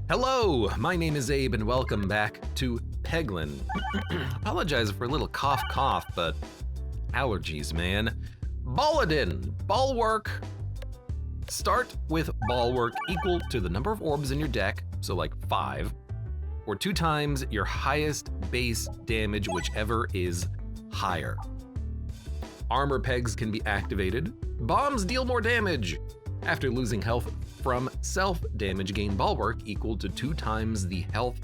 Hello, my name is Abe and welcome back to Peglin. Apologize for a little cough, but allergies, man. Balladin, Bulwark. Start with Bulwark equal to the number of orbs in your deck, so like 5, or 2 times your highest base damage, whichever is higher. Armor pegs can be activated. Bombs deal more damage. After losing health from self-damage, gain Bulwark equal to 2 times the health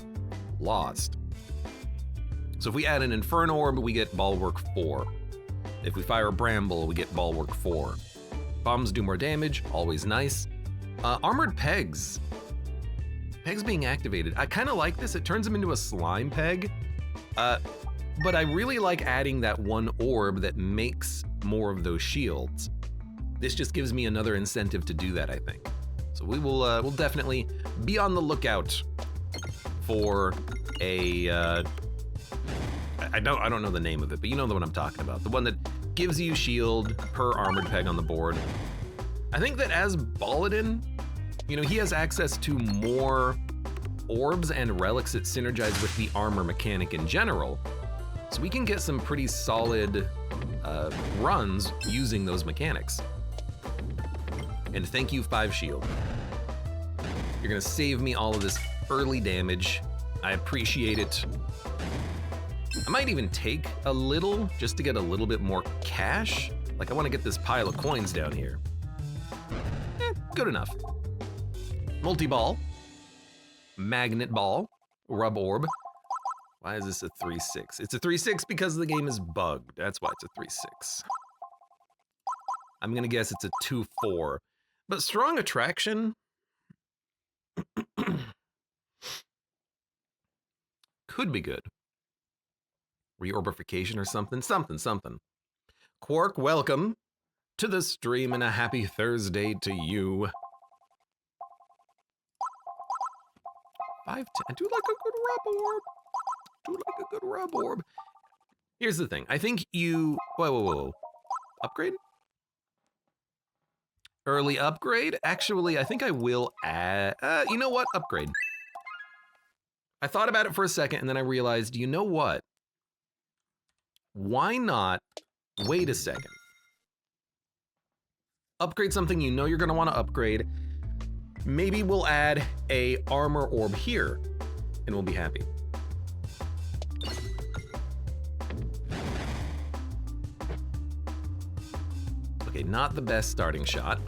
lost. So if we add an Inferno Orb, we get Bulwark 4. If we fire a Bramble, we get Bulwark 4. Bombs do more damage, always nice. Armored pegs. Pegs being activated. I kind of like this. It turns them into a slime peg. But I really like adding that one orb that makes more of those shields. This just gives me another incentive to do that, I think. So we will we'll definitely be on the lookout for a I don't know the name of it, but you know the one I'm talking about. The one that gives you shield per armored peg on the board. I think that as Balladin, you know, he has access to more orbs and relics that synergize with the armor mechanic in general. So we can get some pretty solid runs using those mechanics. And thank you, 5 shield. You're gonna save me all of this early damage. I appreciate it. I might even take a little just to get a little bit more cash. Like I wanna get this pile of coins down here. Good enough. Multi-ball, magnet ball, rub orb. Why is this a 3-6? It's a 3-6 because the game is bugged. That's why it's a 3-6. I'm gonna guess it's a 2-4. But strong attraction could be good. Reorbification or something. Quark, welcome to the stream and a happy Thursday to you. 5-10. I do like a good rub orb. Here's the thing. I think you... Whoa. Upgrade? Early upgrade? Actually, I think I will add... you know what? Upgrade. I thought about it for a second and then I realized, you know what? Why not wait a second? Upgrade something you know you're going to want to upgrade. Maybe we'll add a armor orb here and we'll be happy. Okay, not the best starting shot.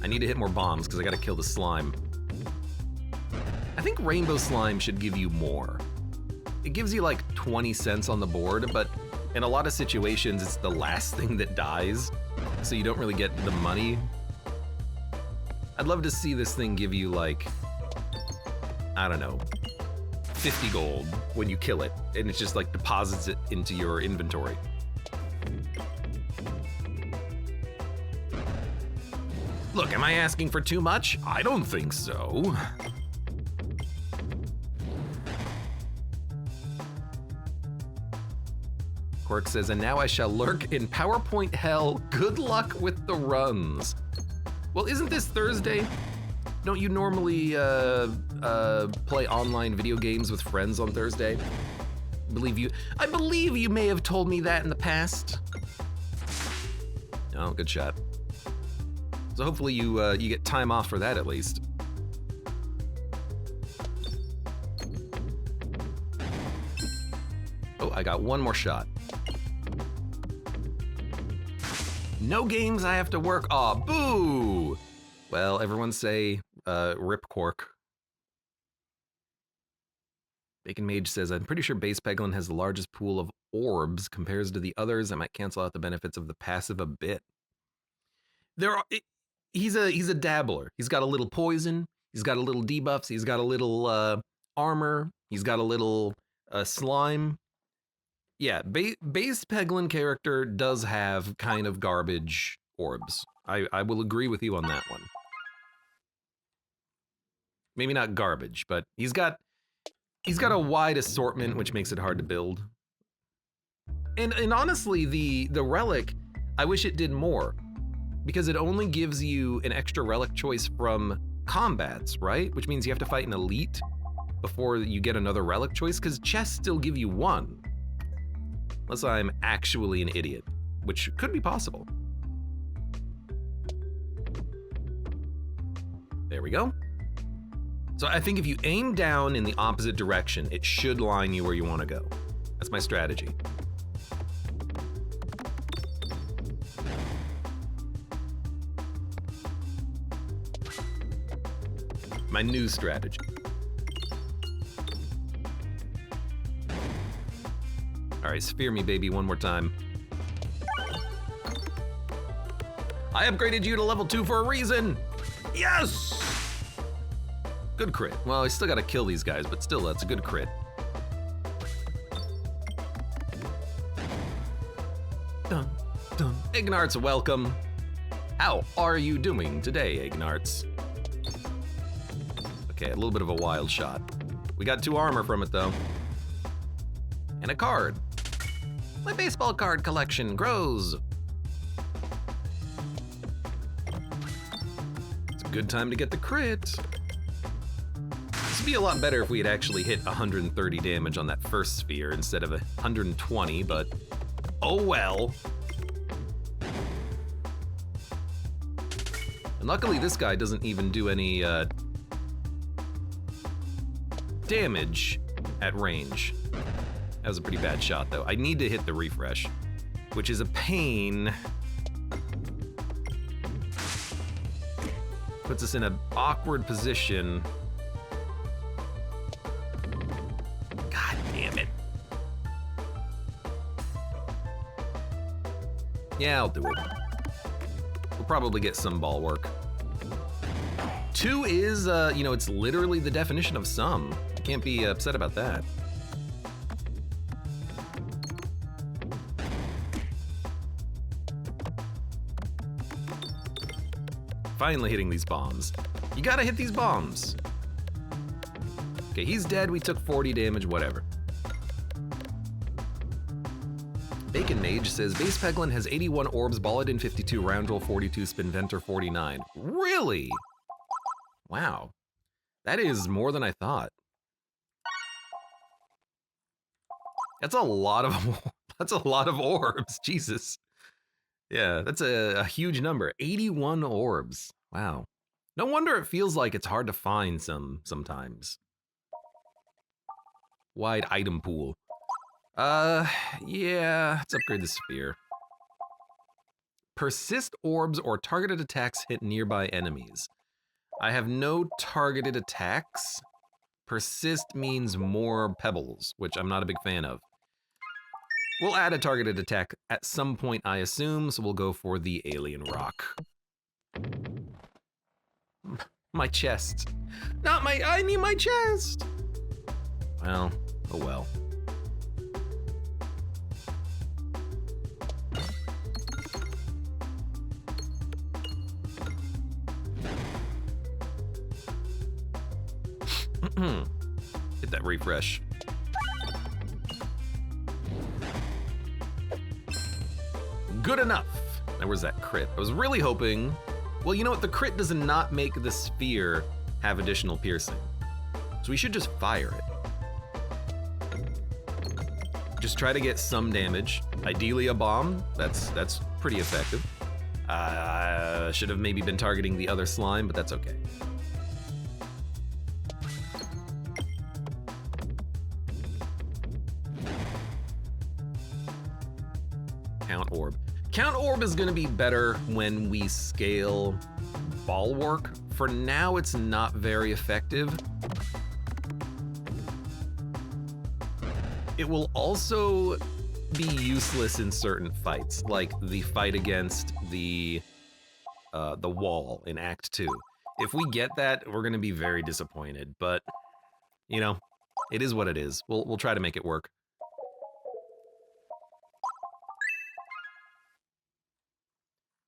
I need to hit more bombs because I gotta kill the slime. I think Rainbow Slime should give you more. It gives you like 20 cents on the board, but in a lot of situations, it's the last thing that dies, so you don't really get the money. I'd love to see this thing give you like, I don't know, 50 gold when you kill it, and it just like deposits it into your inventory. Look, am I asking for too much? I don't think so. Quirk says, and now I shall lurk in PowerPoint hell. Good luck with the runs. Well, isn't this Thursday? Don't you normally play online video games with friends on Thursday? I believe you may have told me that in the past. Oh, good shot. So hopefully you get time off for that at least. Oh, I got one more shot. No games I have to work. Aw, boo! Well, everyone say rip Quark. Bacon Mage says, I'm pretty sure base Peglin has the largest pool of orbs compares to the others. I might cancel out the benefits of the passive a bit. He's a dabbler. He's got a little poison. He's got a little debuffs. He's got a little armor. He's got a little slime. Yeah, base Peglin character does have kind of garbage orbs. I will agree with you on that one. Maybe not garbage, but he's got a wide assortment, which makes it hard to build. And honestly, the relic, I wish it did more, because it only gives you an extra relic choice from combats, right? Which means you have to fight an elite before you get another relic choice, because chests still give you one. Unless I'm actually an idiot, which could be possible. There we go. So I think if you aim down in the opposite direction, it should line you where you want to go. That's my strategy. My new strategy. All right, sphere me, baby, one more time. I upgraded you to level 2 for a reason. Yes! Good crit. Well, I still gotta kill these guys, but still, that's a good crit. Dun, dun. Ignarts, welcome. How are you doing today, Ignarts? Okay, a little bit of a wild shot. We got 2 armor from it, though. And a card. My baseball card collection grows. It's a good time to get the crit. This would be a lot better if we had actually hit 130 damage on that first sphere instead of 120, but oh well. And luckily this guy doesn't even do any damage at range. That was a pretty bad shot, though. I need to hit the refresh, which is a pain. Puts us in an awkward position. God damn it. Yeah, I'll do it. We'll probably get some ball work. 2 is, you know, it's literally the definition of sum. You can't be upset about that. Finally hitting these bombs. You gotta hit these bombs. Okay, he's dead. We took 40 damage, whatever. Bacon Mage says, Base Peglin has 81 orbs, Balladin 52, Round Roll 42, Spinventer 49. Really? Wow. That is more than I thought. That's a lot of orbs, Jesus. Yeah, that's a huge number. 81 orbs. Wow. No wonder it feels like it's hard to find sometimes. Wide item pool. Yeah, let's upgrade the sphere. Persist orbs or targeted attacks hit nearby enemies. I have no targeted attacks. Persist means more pebbles, which I'm not a big fan of. We'll add a targeted attack at some point, I assume, so we'll go for the alien rock. My chest. I need my chest! Well, oh well. Hit that refresh. Good enough. Now where's that crit? I was really hoping. Well, you know what? The crit does not make the sphere have additional piercing. So we should just fire it. Just try to get some damage. Ideally a bomb. That's pretty effective. Should have maybe been targeting the other slime, but that's okay. Count orb. Count orb is gonna be better when we scale ball work. For now, it's not very effective. It will also be useless in certain fights, like the fight against the wall in Act 2. If we get that, we're gonna be very disappointed, but you know, it is what it is. We'll try to make it work.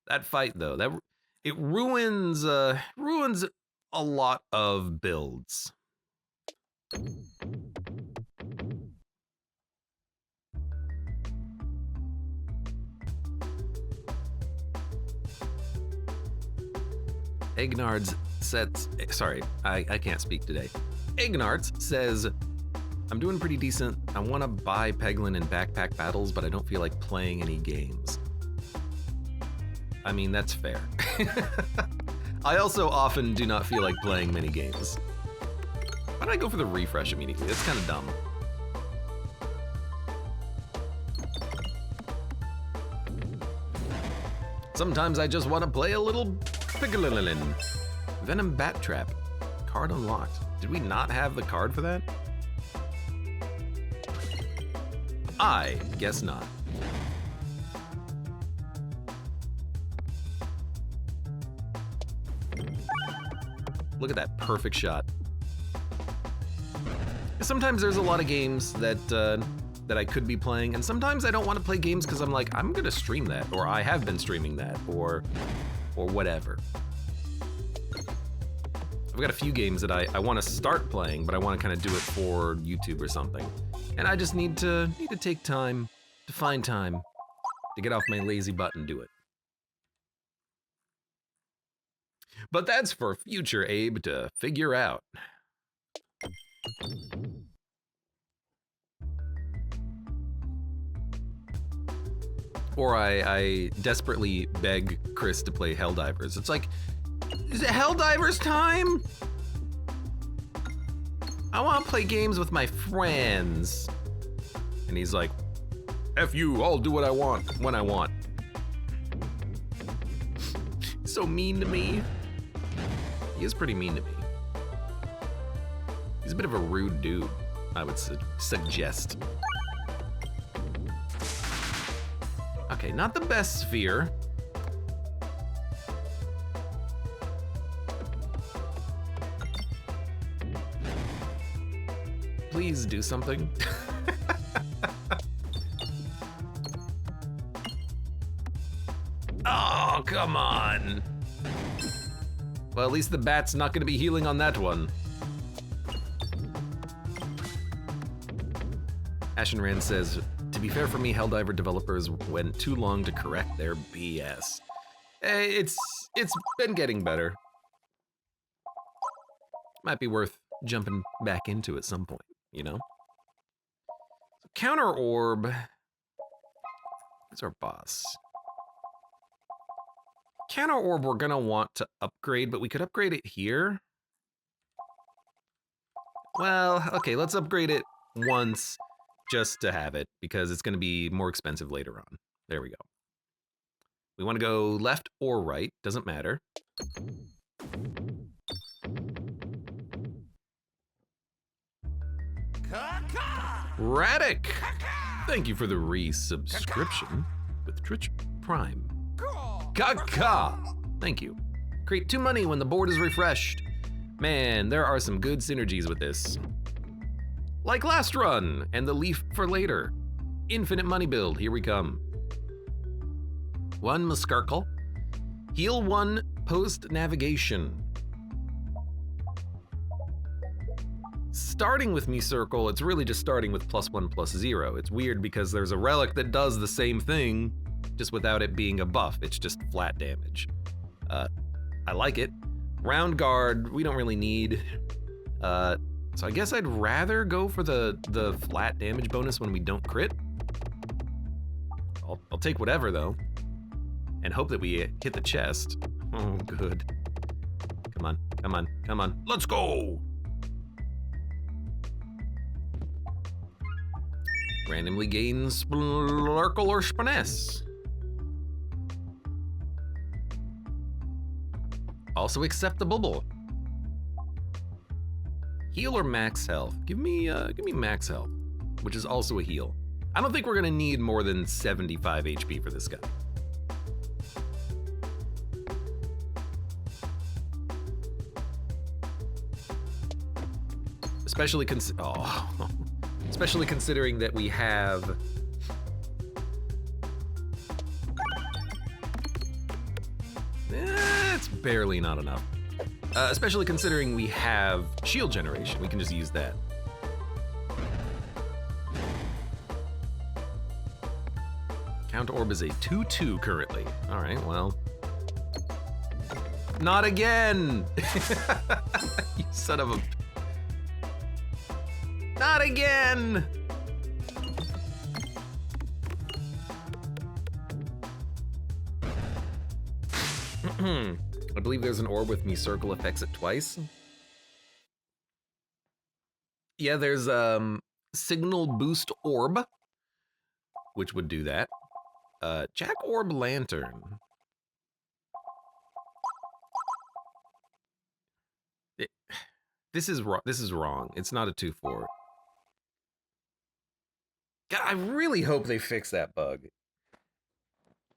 That fight, though, it ruins a lot of builds. Egnard's sets, sorry, I can't speak today. Ignarts says, I'm doing pretty decent. I want to buy Peglin and backpack battles, but I don't feel like playing any games. I mean, that's fair. I also often do not feel like playing many games. Why don't I go for the refresh immediately? That's kind of dumb. Sometimes I just want to play a little Peglin. Venom Bat Trap. Card unlocked. Did we not have the card for that? I guess not. Look at that perfect shot. Sometimes there's a lot of games that I could be playing, and sometimes I don't want to play games because I'm like, I'm gonna stream that, or I have been streaming that, or whatever. I've got a few games that I want to start playing, but I want to kind of do it for YouTube or something. And I just need to take time, to find time, to get off my lazy butt and do it. But that's for future Abe to figure out. Or I desperately beg Chris to play Helldivers. It's like, is it Helldivers time? I want to play games with my friends. And he's like, F you, I'll do what I want, when I want. So mean to me. He is pretty mean to me. He's a bit of a rude dude, I would suggest. Okay, not the best sphere. Please do something. Oh, come on. Well, at least the bat's not gonna be healing on that one. Ashen Rand says, to be fair for me, Helldiver developers went too long to correct their BS. It's been getting better. Might be worth jumping back into at some point, you know? Counter orb. Who's our boss? Counter orb we're gonna want to upgrade, but we could upgrade it here. Well, okay, let's upgrade it once just to have it, because it's gonna be more expensive later on. There we go. We wanna go left or right, doesn't matter. Radic! Thank you for the resubscription with Twitch Prime. Kaka! Thank you. Create 2 money when the board is refreshed. Man, there are some good synergies with this. Like last run, and the leaf for later. Infinite money build, here we come. 1 Muskarkle. Heal 1 post navigation. Starting with me circle, it's really just starting with +1/+0. It's weird because there's a relic that does the same thing, just without it being a buff. It's just flat damage. I like it. Round guard, we don't really need. So I guess I'd rather go for the flat damage bonus when we don't crit. I'll take whatever though, and hope that we hit the chest. Oh, good. Come on, come on, come on. Let's go! Randomly gain Splurkle or Spiness. Also accept the bubble. Heal or max health? Give me max health, which is also a heal. I don't think we're gonna need more than 75 HP for this guy. Especially considering that we have it's barely not enough. Especially considering we have shield generation, we can just use that. Count orb is a 2/2 currently. All right, well. Not again! You son of a... Not again! I believe there's an orb with me circle affects it twice. Yeah, there's signal boost orb, which would do that. Jack orb lantern. This is wrong. It's not a 2-4. God, I really hope they fix that bug.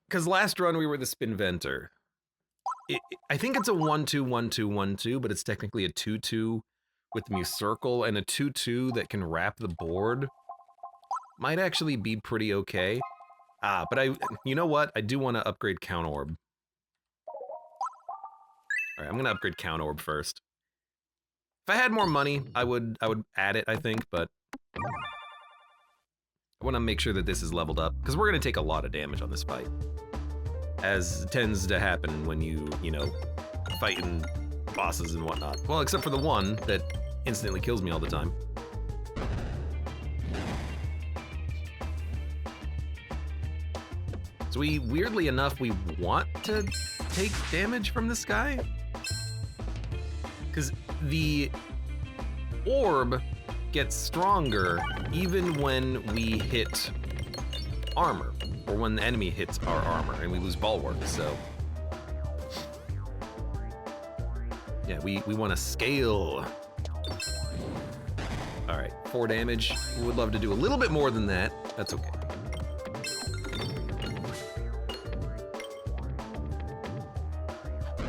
Because last run we were the Spinventor. I think it's a 1-2, 1-2, 1-2, but it's technically a 2-2 with the circle, and a 2-2 that can wrap the board might actually be pretty okay. But you know what? I do want to upgrade Count Orb. All right, I'm gonna upgrade Count Orb first. If I had more money, I would add it, I think, but I want to make sure that this is leveled up, because we're gonna take a lot of damage on this fight, as tends to happen when you know, fighting bosses and whatnot. Well, except for the one that instantly kills me all the time. So weirdly enough, we want to take damage from this guy, because the orb gets stronger even when we hit armor, or when the enemy hits our armor and we lose bulwark, so. Yeah, we want to scale. All right, 4 damage. Would love to do a little bit more than that. That's okay.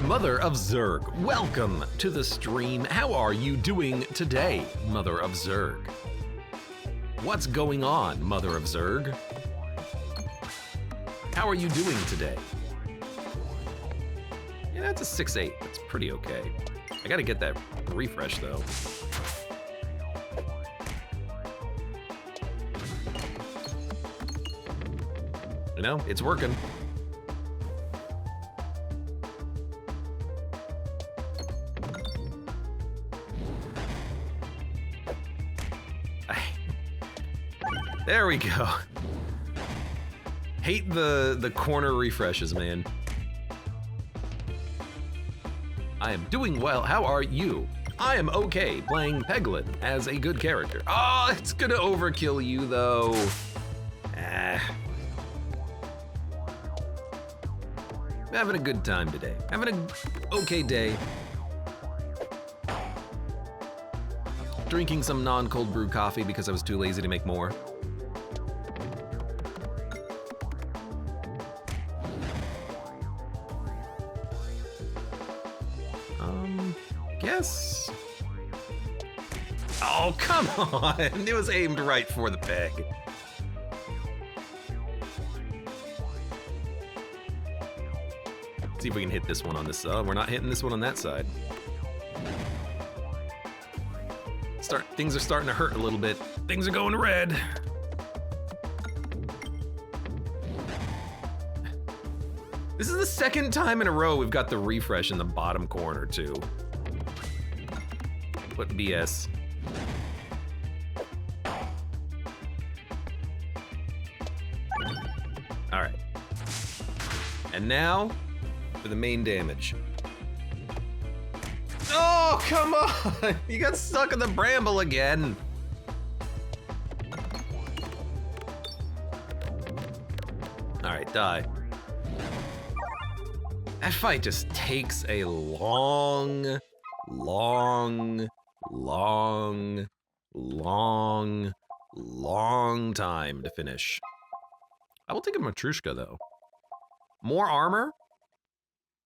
Mother of Zerg, welcome to the stream. How are you doing today, Mother of Zerg? What's going on, Mother of Zerg? How are you doing today? Yeah, that's a 6-8. That's pretty okay. I gotta get that refresh, though. You know, it's working. There we go. Hate the corner refreshes, man. I am doing well. How are you? I am okay playing Peglin as a good character. Oh, it's gonna overkill you though. I'm having a good time today. Having an okay day. Drinking some non-cold brew coffee because I was too lazy to make more. Yes. Oh, come on. It was aimed right for the peg. See if we can hit this one on this side. We're not hitting this one on that side. Things are starting to hurt a little bit. Things are going red. This is the second time in a row we've got the refresh in the bottom corner, too. What BS. All right. And now for the main damage. Oh, come on! You got stuck in the bramble again. All right, die. That fight just takes a long time to finish. I will take a Matrushka, though. More armor,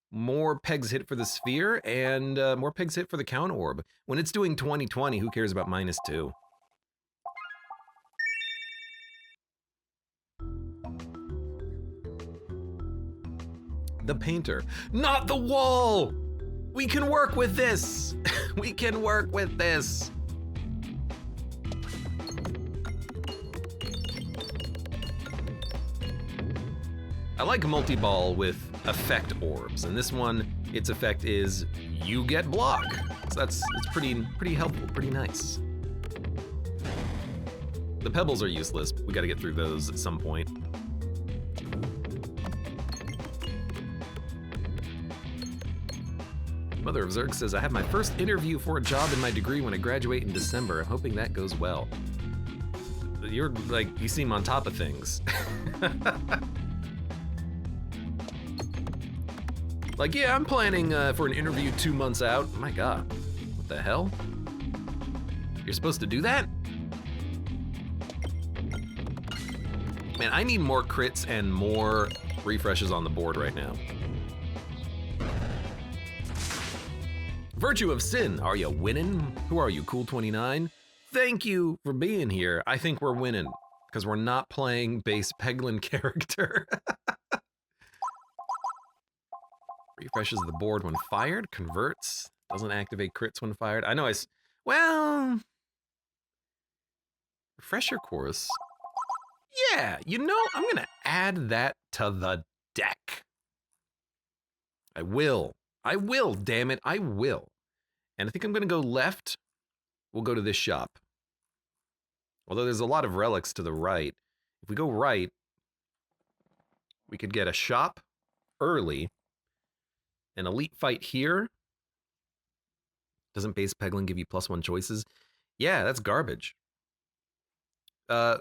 more pegs hit for the sphere, and more pegs hit for the count orb. When it's doing 20/20, who cares about -2? The painter. Not the wall! We can work with this! We can work with this! I like multi-ball with effect orbs, and this one its effect is you get block. So that's pretty helpful, pretty nice. The pebbles are useless. We gotta get through those at some point. Mother of Zerg says, I have my first interview for a job in my degree when I graduate in December. I'm hoping that goes well. You're like, you seem on top of things. Like, yeah, I'm planning for an interview 2 months out. My God, what the hell? You're supposed to do that? Man, I need more crits and more refreshes on the board right now. Virtue of Sin, are you winning? Who are you, Cool29? Thank you for being here. I think we're winning, because we're not playing base Peglin character. Refreshes the board when fired, converts, doesn't activate crits when fired. I know well, refresher course. Yeah, you know, I'm gonna add that to the deck. I will, damn it, I will. And I think I'm gonna go left. We'll go to this shop. Although there's a lot of relics to the right. If we go right, we could get a shop early. An elite fight here. Doesn't base Peglin give you +1 choices? Yeah, that's garbage. Who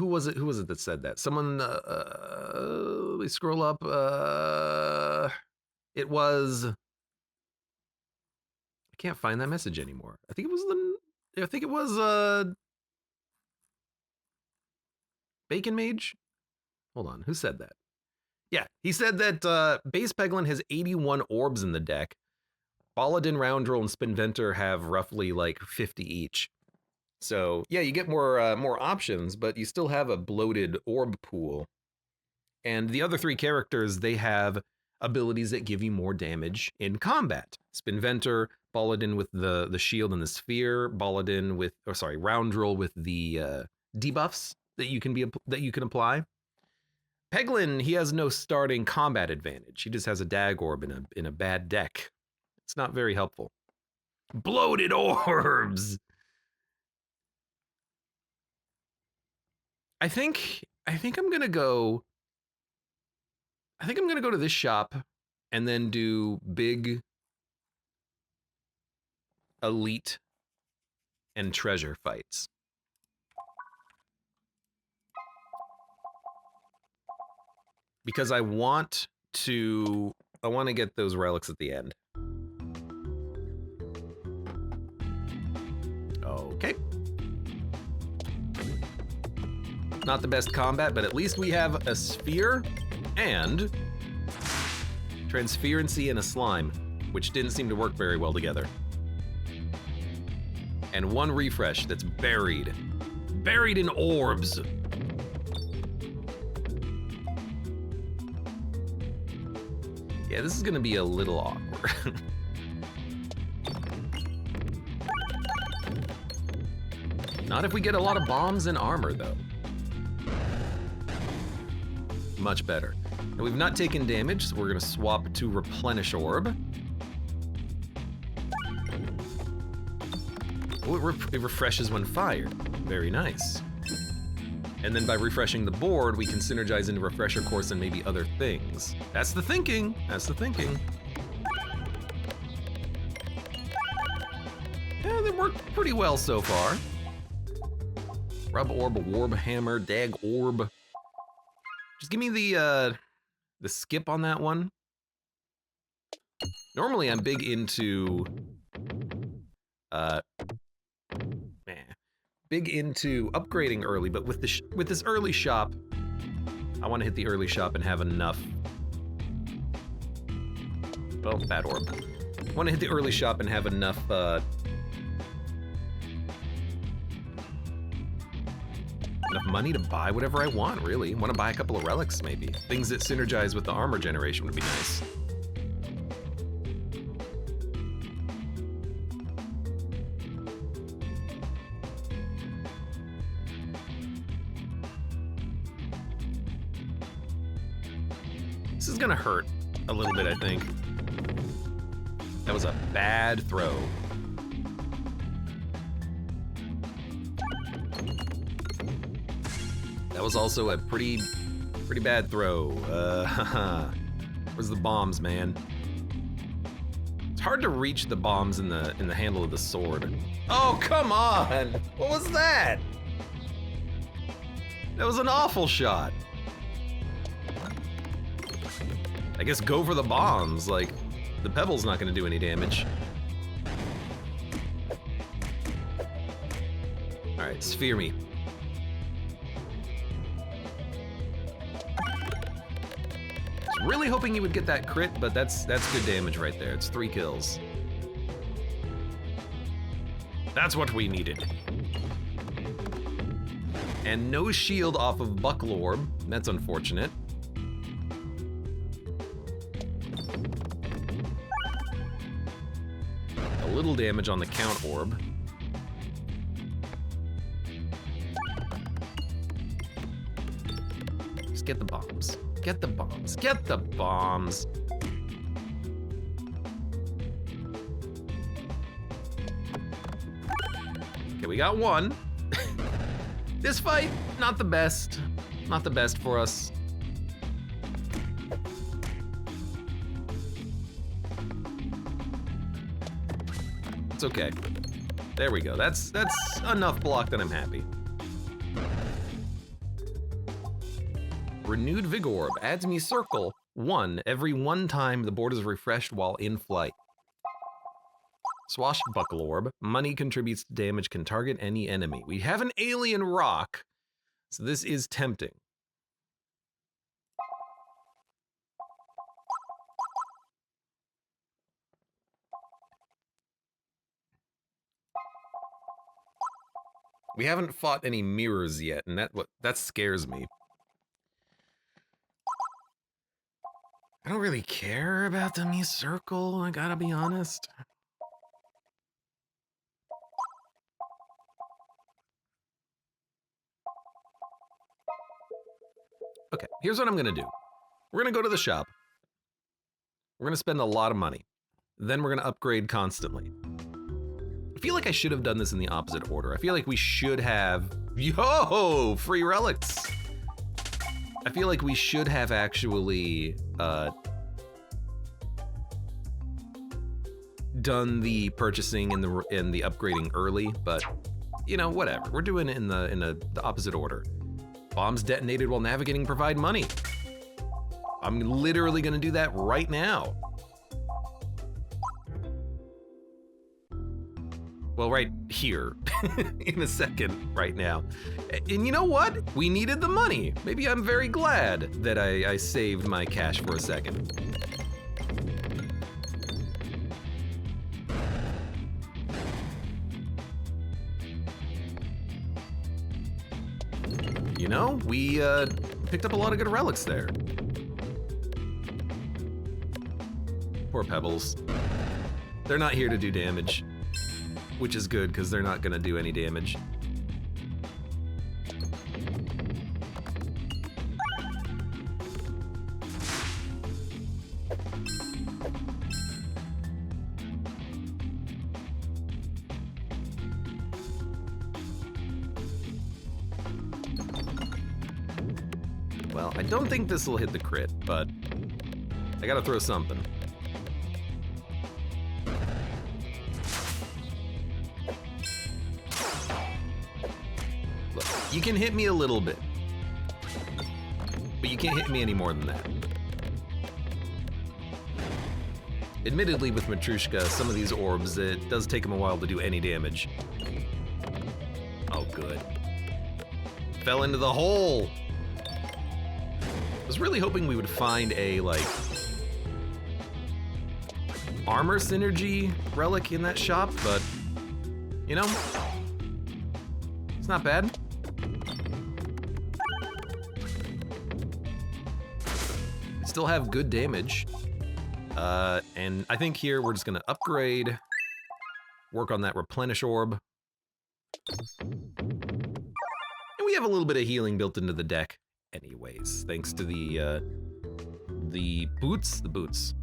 was it that said that? Someone, let me scroll up. It was, I can't find that message anymore. I think it was Bacon Mage? Hold on, who said that? Yeah, he said that base Peglin has 81 orbs in the deck. Baladin, Roundroll, and Spinventer have roughly like 50 each. So yeah, you get more options, but you still have a bloated orb pool. And the other 3 characters, they have abilities that give you more damage in combat. Spinventer, Baladin with the shield and the sphere, Roundroll with the debuffs that you can apply. Peglin, he has no starting combat advantage. He just has a dag orb in a bad deck. It's not very helpful. Bloated orbs. I think I'm gonna go. I think I'm gonna go to this shop and then do big elite and treasure fights. Because I want to get those relics at the end. Okay. Not the best combat, but at least we have a sphere and transferency and a slime, which didn't seem to work very well together. And 1 refresh that's buried in orbs. Yeah, this is gonna be a little awkward. Not if we get a lot of bombs and armor, though. Much better. And we've not taken damage, so we're gonna swap to Replenish Orb. Oh, it refreshes when fired. Very nice. And then by refreshing the board, we can synergize into Refresher Course and maybe other things. That's the thinking. That's the thinking. Yeah, they worked pretty well so far. Rub Orb, Warb Hammer, Dag Orb. Just give me the skip on that one. Normally I'm big into upgrading early, but with this early shop, I want to hit the early shop and have enough. Well, bad orb. I want to hit the early shop and have enough money to buy whatever I want, really. Want to buy a couple of relics, maybe. Things that synergize with the armor generation would be nice. This is gonna hurt. a little bit, I think. That was a bad throw. That was also a pretty bad throw. Where's the bombs, man? It's hard to reach the bombs in the handle of the sword. Oh, come on! What was that? That was an awful shot. I guess go for the bombs, like, the pebble's not gonna do any damage. Alright, sphere me. I was really hoping he would get that crit, but that's good damage right there. It's 3 kills. That's what we needed. And no shield off of Buckle Orb. That's unfortunate. A little damage on the Count Orb. Just get the bombs. Get the bombs. Get the bombs. Okay, we got one. This fight, not the best. Not the best for us. It's okay. There we go. That's enough block that I'm happy. Renewed Vigor Orb adds me circle 1 every 1 time the board is refreshed while in flight. Swashbuckle Orb. Money contributes to damage, can target any enemy. We have an alien rock, so this is tempting. We haven't fought any mirrors yet, and that scares me. I don't really care about the me circle, I gotta be honest. Okay, here's what I'm gonna do. We're gonna go to the shop. We're gonna spend a lot of money. Then we're gonna upgrade constantly. I feel like I should have done this in the opposite order. I feel like we should have, yo, free relics. I feel like we should have actually done the purchasing and the upgrading early, but you know, whatever. We're doing it in the opposite order. Bombs detonated while navigating provide money. I'm literally gonna do that right now. Well, right here, in a second, right now. And you know what? We needed the money. Maybe I'm very glad that I saved my cash for a second. You know, we picked up a lot of good relics there. Poor Pebbles. They're not here to do damage. Which is good, because they're not gonna do any damage. Well, I don't think this will hit the crit, but I gotta throw something. You can hit me a little bit, but you can't hit me any more than that. Admittedly, with Matrushka, some of these orbs, it does take them a while to do any damage. Oh, good. Fell into the hole! I was really hoping we would find a, like, armor synergy relic in that shop, but, you know, it's not bad. Still have good damage. And I think here we're just gonna upgrade, work on that replenish orb. And we have a little bit of healing built into the deck anyways, thanks to the The boots? The boots.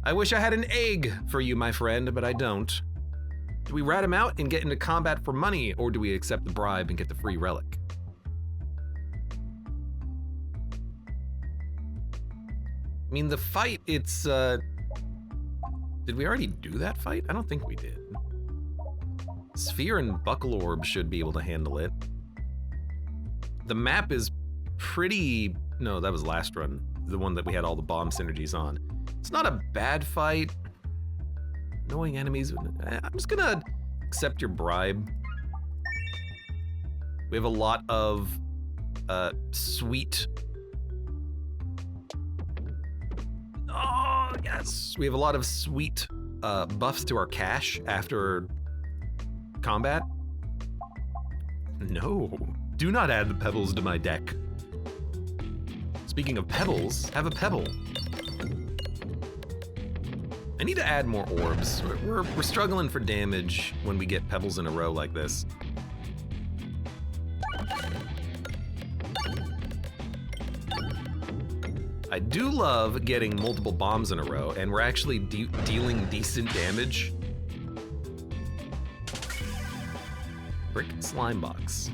I wish I had an egg for you, my friend, but I don't. Do we rat him out and get into combat for money, or do we accept the bribe and get the free relic? I mean, the fight, it's, did we already do that fight? I don't think we did. Sphere and buckle orb should be able to handle it. The map is pretty, no, that was last run. The one that we had all the bomb synergies on. It's not a bad fight. Annoying enemies. I'm just gonna accept your bribe. We have a lot of sweet. Oh, yes. We have a lot of sweet buffs to our cash after combat. No, do not add the pebbles to my deck. Speaking of pebbles, have a pebble. I need to add more orbs. We're struggling for damage when we get pebbles in a row like this. I do love getting multiple bombs in a row, and we're actually dealing decent damage. Brick slime box.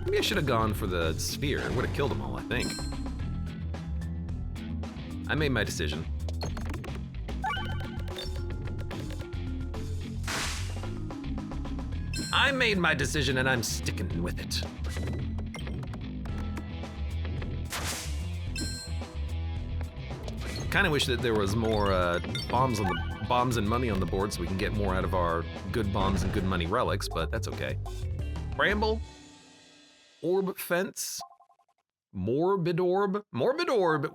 Maybe I should have gone for the sphere. It would have killed them all, I think. I made my decision. I made my decision and I'm sticking with it. Kind of wish that there was more bombs and money on the board so we can get more out of our good bombs and good money relics, but that's okay. Bramble. Orb fence, morbid orb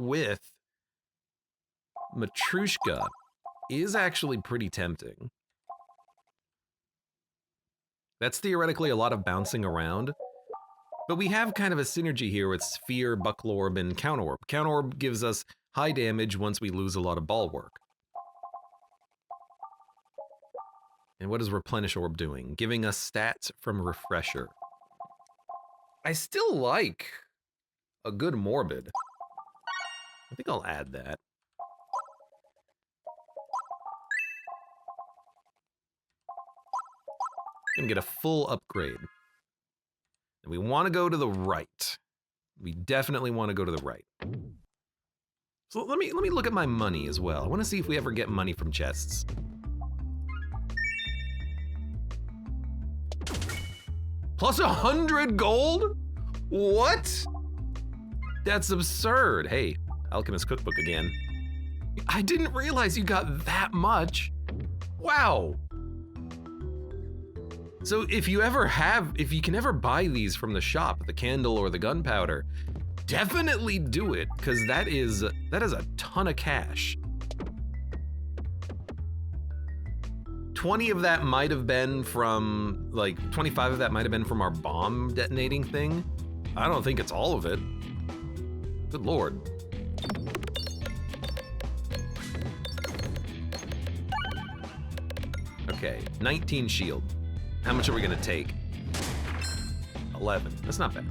with Matrushka is actually pretty tempting. That's theoretically a lot of bouncing around, but we have kind of a synergy here with sphere, buckle orb, and count orb. Count orb gives us high damage once we lose a lot of ball work. And what is replenish orb doing? Giving us stats from refresher. I still like a good morbid. I think I'll add that. And get a full upgrade. And we want to go to the right. We definitely want to go to the right. So let me look at my money as well. I want to see if we ever get money from chests. Plus 100 gold? What? That's absurd. Hey, Alchemist Cookbook again. I didn't realize you got that much. Wow. So if you can ever buy these from the shop, the candle or the gunpowder, definitely do it, because that is a ton of cash. 20 of that might have been from, like, 25 of that might have been from our bomb detonating thing. I don't think it's all of it. Good lord. Okay, 19 shield. How much are we gonna take? 11, that's not bad.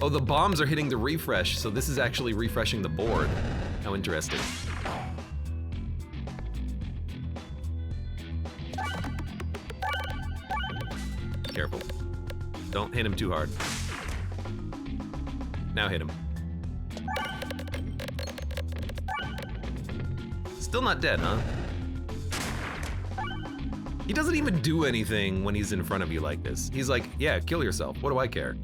Oh, the bombs are hitting the refresh, so this is actually refreshing the board. How interesting. Careful. Don't hit him too hard. Now hit him. Still not dead, huh? He doesn't even do anything when he's in front of you like this. He's like, yeah, kill yourself. What do I care?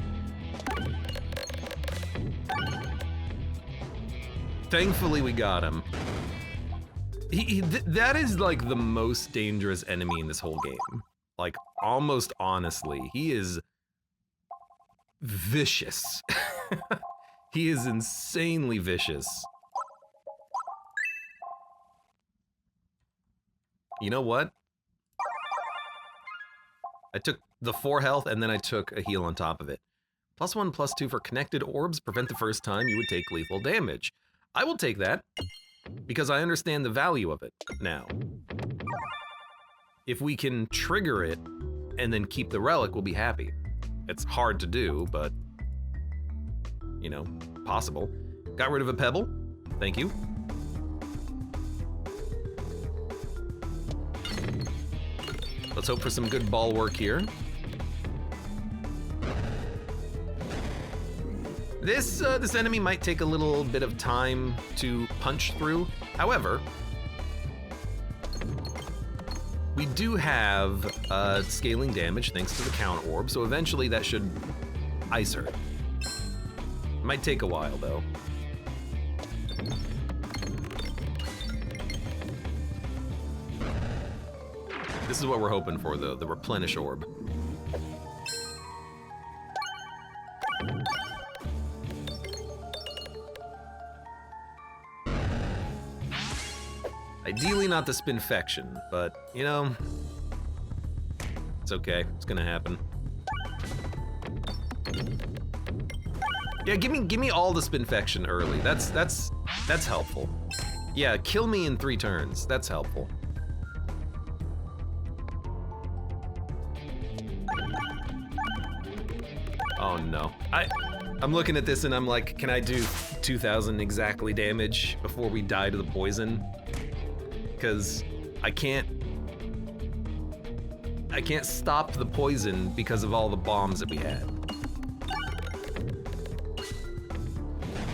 Thankfully, we got him. That is like the most dangerous enemy in this whole game. Like, almost honestly, he is vicious. He is insanely vicious. You know what? I took the 4 health and then I took a heal on top of it. +1/+2 for connected orbs prevent the first time you would take lethal damage. I will take that. because I understand the value of it now. If we can trigger it and then keep the relic, we'll be happy. It's hard to do, but, you know, possible. Got rid of a pebble. Thank you. Let's hope for some good ball work here. This enemy might take a little bit of time to punch through. However, we do have scaling damage thanks to the count orb, so eventually that should ice her. Might take a while though. This is what we're hoping for though, the replenish orb. Ideally not the spinfection, but you know, it's okay, it's gonna happen. Yeah, give me all the spinfection early. That's helpful. Yeah, kill me in 3 turns. That's helpful. Oh no. I'm looking at this and I'm like, can I do 2,000 exactly damage before we die to the poison? Because I can't stop the poison because of all the bombs that we had.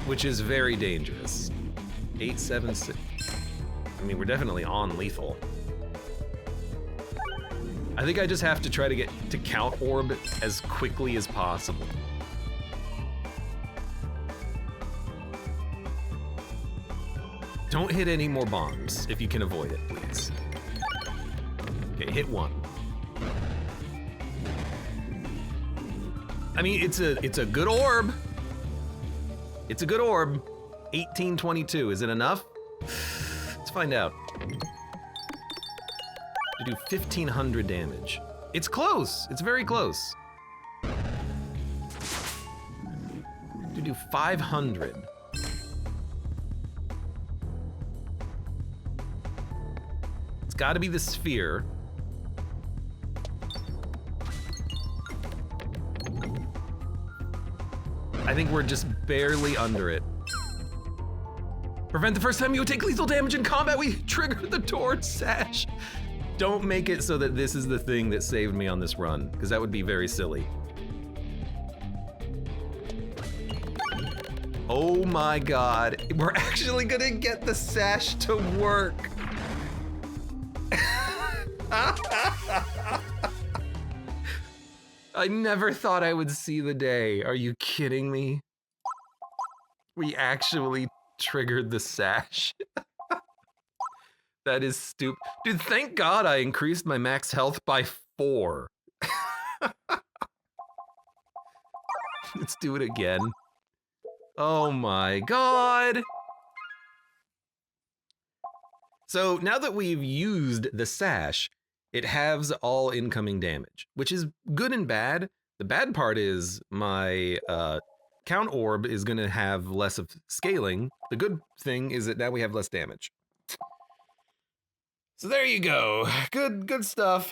Which is very dangerous. 876. I mean, we're definitely on lethal. I think I just have to try to get to count orb as quickly as possible. Don't hit any more bombs if you can avoid it, please. Okay, hit 1. I mean, it's a good orb. It's a good orb. 1822, is it enough? Let's find out. To do 1,500 damage. It's close, it's very close. To do 500. It's gotta be the sphere. I think we're just barely under it. Prevent the first time you take lethal damage in combat, we trigger the door, Sash. Don't make it so that this is the thing that saved me on this run, because that would be very silly. Oh my god, we're actually gonna get the Sash to work. I never thought I would see the day. Are you kidding me? We actually triggered the Sash. That is stupid. Dude, thank God I increased my max health by 4. Let's do it again. Oh my god. So now that we've used the Sash, it halves all incoming damage, which is good and bad. The bad part is my count orb is gonna have less of scaling. The good thing is that now we have less damage. So there you go. Good stuff.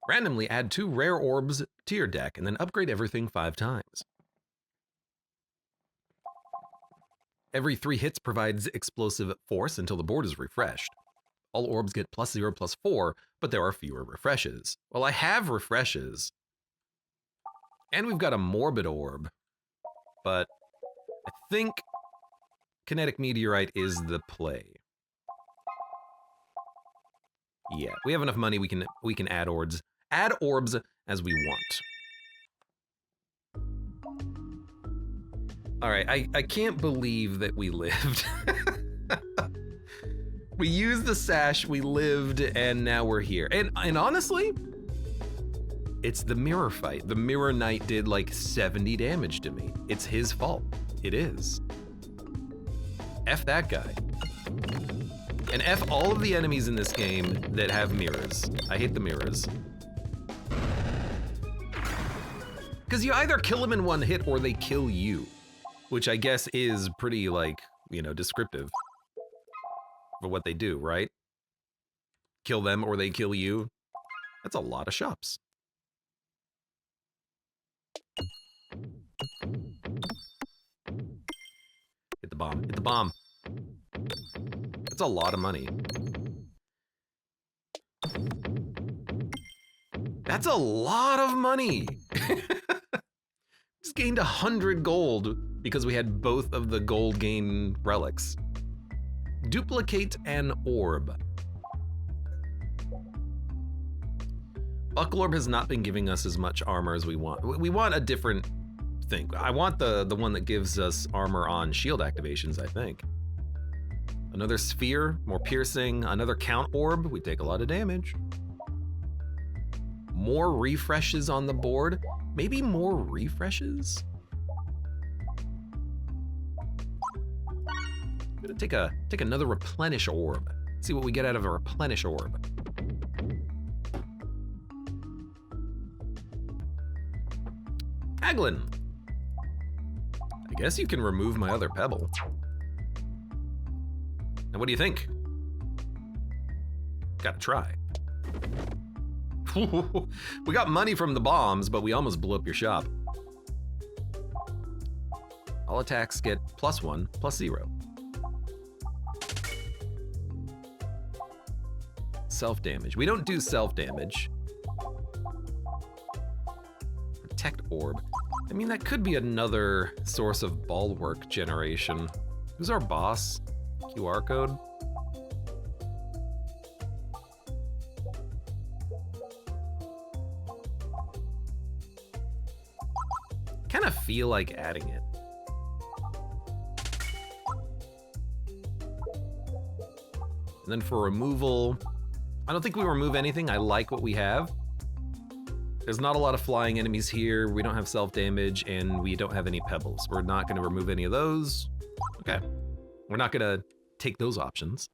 Randomly add 2 rare orbs to your deck and then upgrade everything 5 times. Every 3 hits provides explosive force until the board is refreshed. All orbs get +0, +4, but there are fewer refreshes. Well, I have refreshes. And we've got a morbid orb. But I think kinetic meteorite is the play. Yeah, we have enough money, we can add orbs as we want. All right, I can't believe that we lived. We used the Sash, we lived, and now we're here. And honestly, it's the mirror fight. The mirror knight did like 70 damage to me. It's his fault. It is. F that guy. And F all of the enemies in this game that have mirrors. I hate the mirrors. Because you either kill them in one hit or they kill you, which I guess is pretty, like, you know, descriptive for what they do, right? Kill them or they kill you. That's a lot of shops. Hit the bomb. Hit the bomb. That's a lot of money. That's a lot of money. Just gained 100 gold because we had both of the gold gain relics. Duplicate an orb. Buckle orb has not been giving us as much armor as we want. We want a different thing. I want the one that gives us armor on shield activations, I think. Another sphere, more piercing, another count orb. We take a lot of damage. More refreshes on the board. Maybe more refreshes? I'm gonna take another replenish orb. See what we get out of a replenish orb. Peglin. I guess you can remove my other pebble. Now what do you think? Gotta try. We got money from the bombs, but we almost blew up your shop. All attacks get +1, +0. Self-damage. We don't do self-damage. Protect orb. I mean, that could be another source of bulwark generation. Who's our boss? QR code? Kind of feel like adding it. And then for removal, I don't think we remove anything. I like what we have. There's not a lot of flying enemies here. We don't have self-damage, and we don't have any pebbles. We're not going to remove any of those. Okay. We're not going to take those options.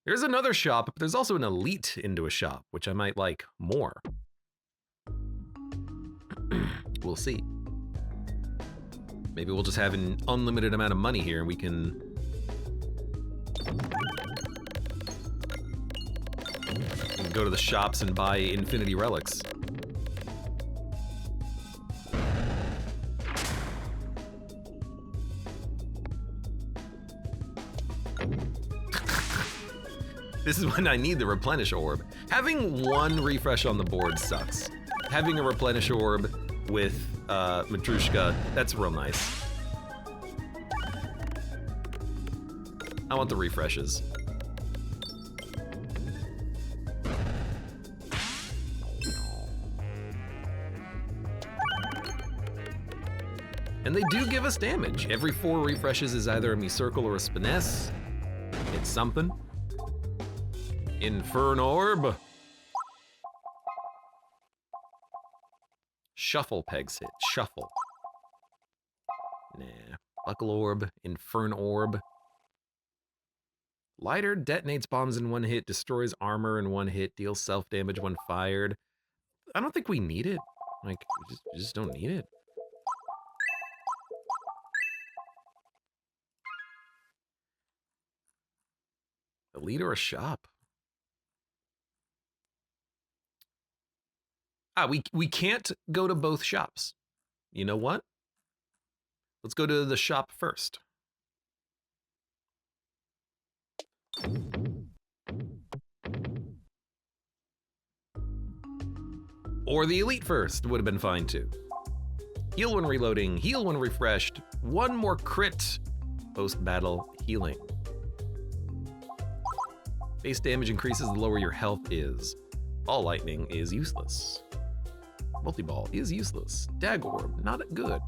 There's another shop, but there's also an elite into a shop, which I might like more. We'll see. Maybe we'll just have an unlimited amount of money here and we can go to the shops and buy infinity relics. This is when I need the replenish orb. Having one refresh on the board sucks. Having a replenish orb with Matrushka, that's real nice. I want the refreshes. And they do give us damage. Every 4 refreshes is either a me-circle or a spiness. It's something. Infern orb. Shuffle pegs hit. Shuffle. Nah. Buckle orb. Infern orb. Lighter detonates bombs in 1 hit, destroys armor in 1 hit, deals self-damage when fired. I don't think we need it. Like, we just don't need it. Elite or a shop? Ah, we can't go to both shops. You know what? Let's go to the shop first. Or the elite first would have been fine too. Heal when reloading, heal when refreshed, 1 more crit, post-battle healing. Base damage increases the lower your health is. Ball lightning is useless. Multi-ball is useless. Dag orb, not good.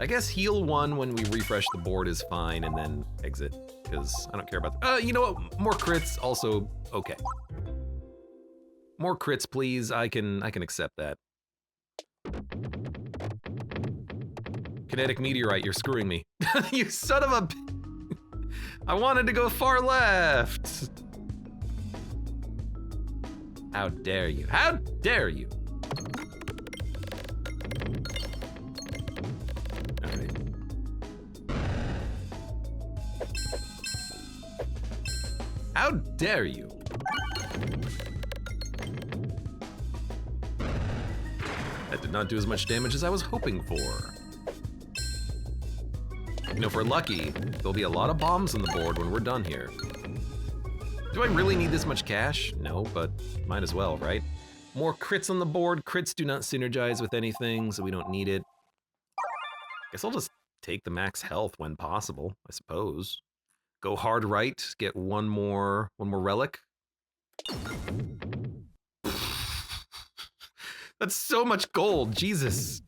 I guess heal 1 when we refresh the board is fine, and then exit, because I don't care about you know what? More crits, also okay. More crits, please. I can accept that. Kinetic meteorite, you're screwing me. You son of a... I wanted to go far left. How dare you? How dare you? dare you? That did not do as much damage as I was hoping for. You know, if we're lucky, there'll be a lot of bombs on the board when we're done here. Do I really need this much cash? No, but might as well, right? More crits on the board. Crits do not synergize with anything, so we don't need it. Guess I'll just take the max health when possible, I suppose. Go hard right, get one more relic. That's so much gold, Jesus.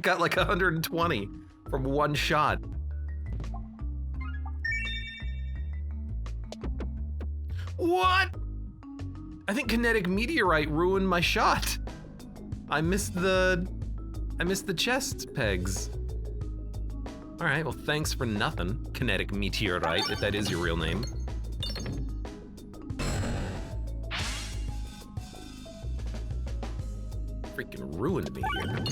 Got like 120 from one shot. What? I think kinetic meteorite ruined my shot. I missed the chest pegs. All right, well, thanks for nothing, kinetic meteorite, if that is your real name. Freaking ruined me here.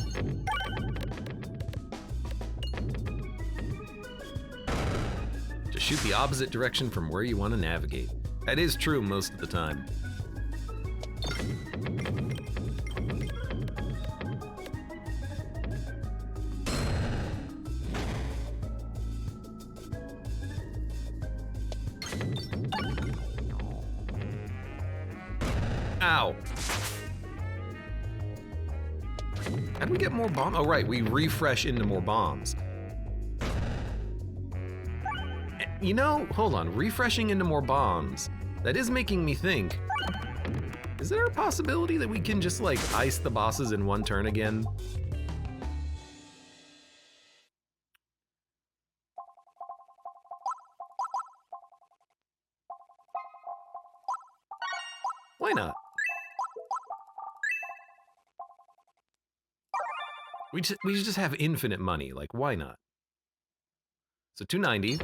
Just shoot the opposite direction from where you want to navigate. That is true most of the time. Ow. How do we get more bombs? Oh, right, we refresh into more bombs. You know, hold on, refreshing into more bombs, that is making me think, is there a possibility that we can just like ice the bosses in one turn again? Why not? We just have infinite money, like why not? So 290.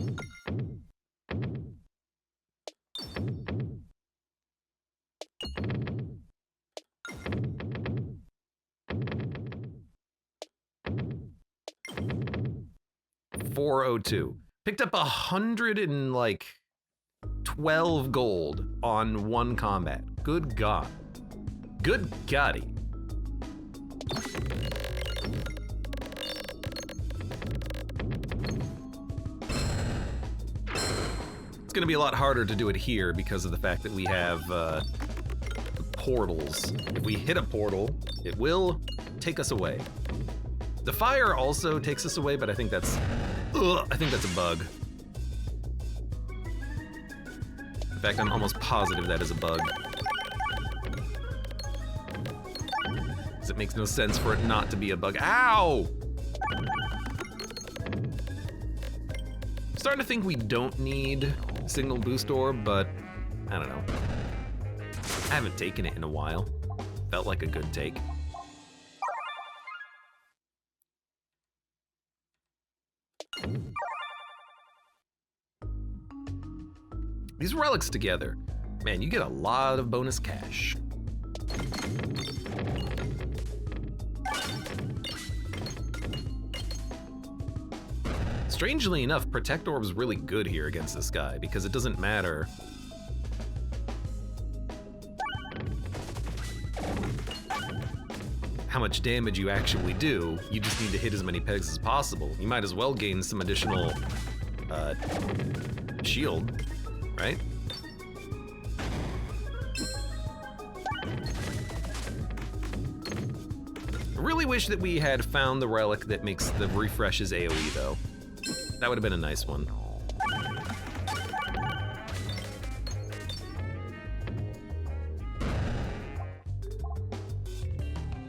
$402. Picked up 112 gold on one combat. Good God. Good Goddy. It's gonna be a lot harder to do it here because of the fact that we have portals. If we hit a portal, it will take us away. The fire also takes us away, but I think that's a bug. In fact, I'm almost positive that is a bug. Because it makes no sense for it not to be a bug. Ow! I'm starting to think we don't need signal boost orb, but I don't know. I haven't taken it in a while. Felt like a good take. These relics together, man, you get a lot of bonus cash. Strangely enough, Protect Orb's really good here against this guy because it doesn't matter how much damage you actually do, you just need to hit as many pegs as possible. You might as well gain some additional shield, right? I really wish that we had found the relic that makes the refreshes AoE though. That would have been a nice one.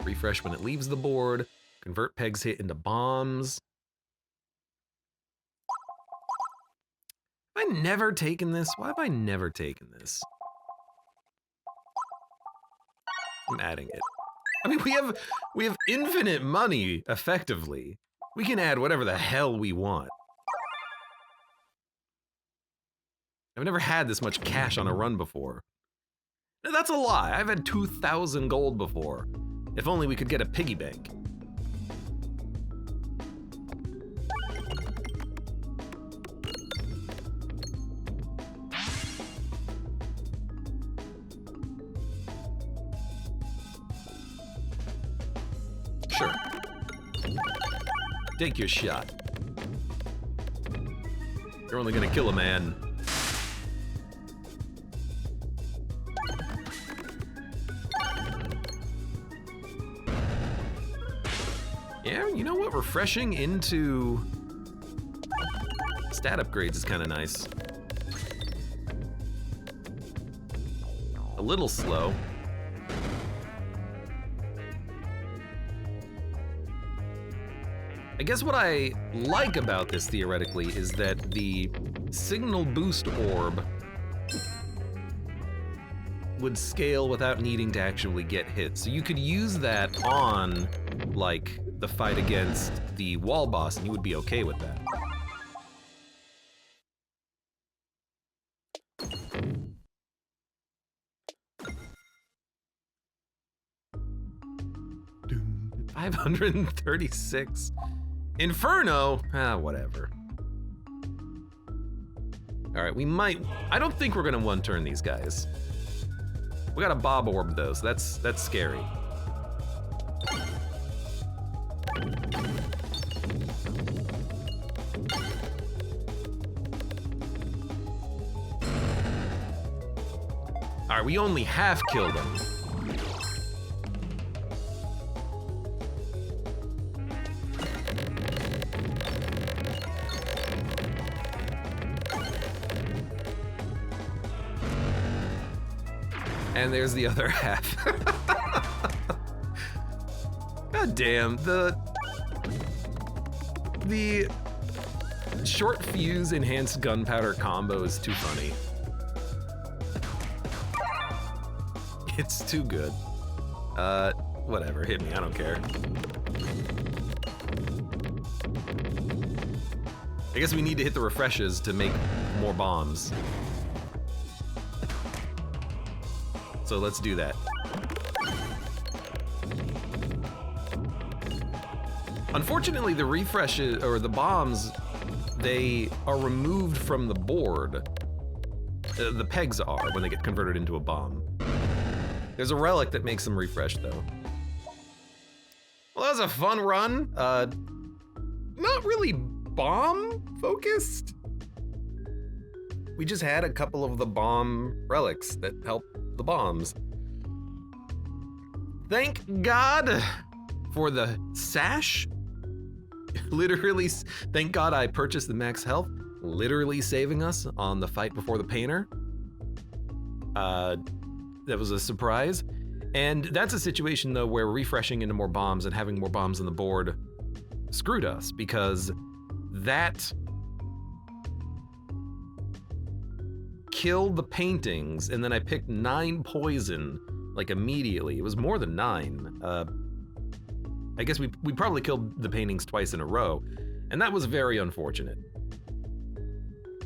Refresh when it leaves the board. Convert pegs hit into bombs. Have I never taken this? Why have I never taken this? I'm adding it. I mean, we have infinite money, effectively. We can add whatever the hell we want. I've never had this much cash on a run before. No, that's a lie. I've had 2,000 gold before. If only we could get a piggy bank. Sure. Take your shot. You're only gonna kill a man. Yeah, you know what? Refreshing into stat upgrades is kind of nice. A little slow. I guess what I like about this theoretically is that the signal boost orb would scale without needing to actually get hit. So you could use that on, like, the fight against the wall boss, and you would be okay with that. Doom. 536. Inferno? Ah, whatever. All right, we might, I don't think we're gonna one-turn these guys. We got a Bob Orb though, so that's scary. All right, we only half killed him. And there's the other half. God damn, the short fuse enhanced gunpowder combo is too funny. It's too good. Whatever, hit me, I don't care. I guess we need to hit the refreshes to make more bombs. So let's do that. Unfortunately, the refreshes, or the bombs, they are removed from the board. The pegs are when they get converted into a bomb. There's a relic that makes them refresh though. Well, that was a fun run. Not really bomb focused. We just had a couple of the bomb relics that help the bombs. Thank God for the Sash. Literally, thank God I purchased the max health, literally saving us on the fight before the painter. That was a surprise. And that's a situation though where refreshing into more bombs and having more bombs on the board screwed us, because that killed the paintings, and then I picked 9 poison, like immediately. It was more than 9. I guess we probably killed the paintings twice in a row, and that was very unfortunate.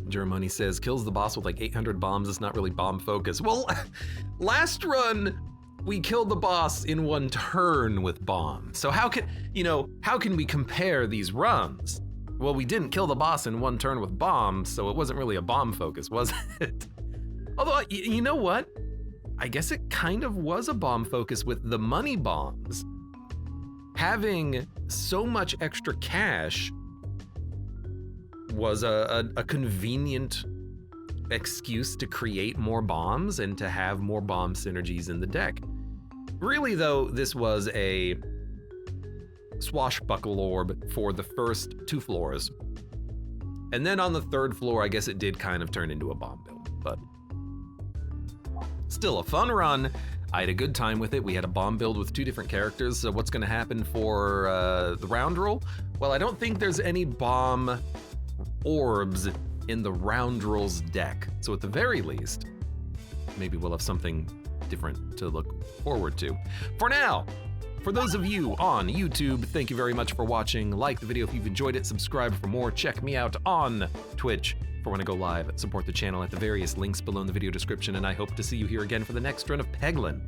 Germany says, kills the boss with like 800 bombs, it's not really bomb focus. Well, last run, we killed the boss in 1 turn with bombs. So how can we compare these runs? Well, we didn't kill the boss in 1 turn with bombs, so it wasn't really a bomb focus, was it? Although, you know what? I guess it kind of was a bomb focus with the money bombs. Having so much extra cash was a convenient excuse to create more bombs and to have more bomb synergies in the deck. Really though, this was a swashbuckle orb for the first 2 floors. And then on the 3rd floor, I guess it did kind of turn into a bomb build, but still a fun run. I had a good time with it. We had a bomb build with 2 different characters. So what's gonna happen for the round roll? Well, I don't think there's any bomb orbs in the round rolls deck. So at the very least, maybe we'll have something different to look forward to. For now, for those of you on YouTube, thank you very much for watching. Like the video if you've enjoyed it, subscribe for more. Check me out on Twitch for when I go live. Support the channel at the various links below in the video description, and I hope to see you here again for the next run of Peglin.